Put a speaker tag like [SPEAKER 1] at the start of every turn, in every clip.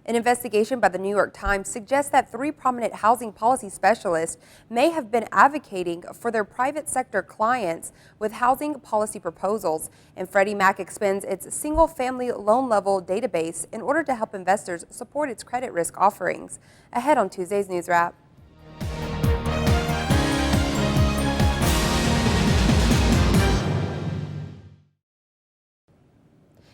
[SPEAKER 1] An investigation by the New York Times suggests that 3 prominent housing policy specialists may have been advocating for their private sector clients with housing policy proposals, and Freddie Mac expands its single-family loan-level database in order to help investors support its credit risk offerings. Ahead on Tuesday's News Wrap.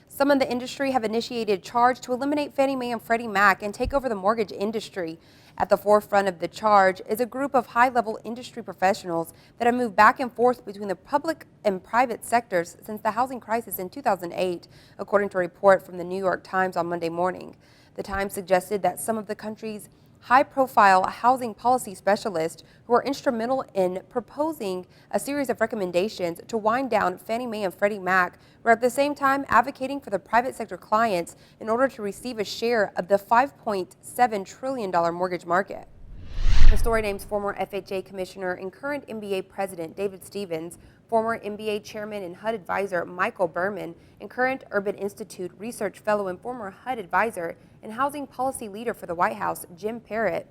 [SPEAKER 1] Some in the industry have initiated a charge to eliminate Fannie Mae and Freddie Mac and take over the mortgage industry. At the forefront of the charge is a group of high-level industry professionals that have moved back and forth between the public and private sectors since the housing crisis in 2008, according to a report from the New York Times on Monday morning. The Times suggested that some of the country's high-profile housing policy specialists who are instrumental in proposing a series of recommendations to wind down Fannie Mae and Freddie Mac were at the same time advocating for the private sector clients in order to receive a share of the $5.7 trillion mortgage market. The story names former FHA Commissioner and current MBA President David Stevens, former MBA Chairman and HUD Advisor Michael Berman, and current Urban Institute Research Fellow and former HUD Advisor and Housing Policy Leader for the White House Jim Parrott.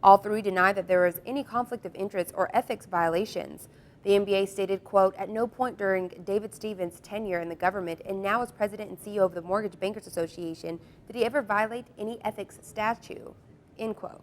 [SPEAKER 1] All 3 deny that there is any conflict of interest or ethics violations. The MBA stated, quote, "At no point during David Stevens' tenure in the government and now as President and CEO of the Mortgage Bankers Association did he ever violate any ethics statute," end quote.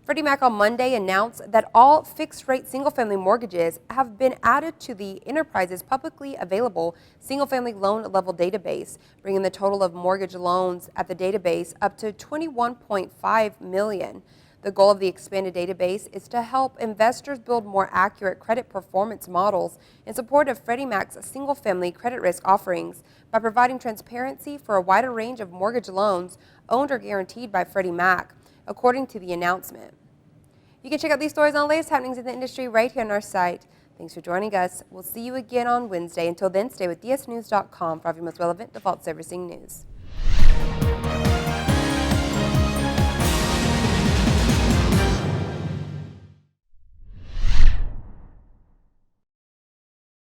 [SPEAKER 1] Freddie Mac on Monday announced that all fixed-rate single-family mortgages have been added to the enterprise's publicly available single-family loan-level database, bringing the total of mortgage loans at the database up to 21.5 million. The goal of the expanded database is to help investors build more accurate credit performance models in support of Freddie Mac's single-family credit risk offerings by providing transparency for a wider range of mortgage loans owned or guaranteed by Freddie Mac, according to the announcement. You can check out these stories on the latest happenings in the industry right here on our site. Thanks for joining us. We'll see you again on Wednesday. Until then, stay with DSNews.com for all of your most relevant default servicing news.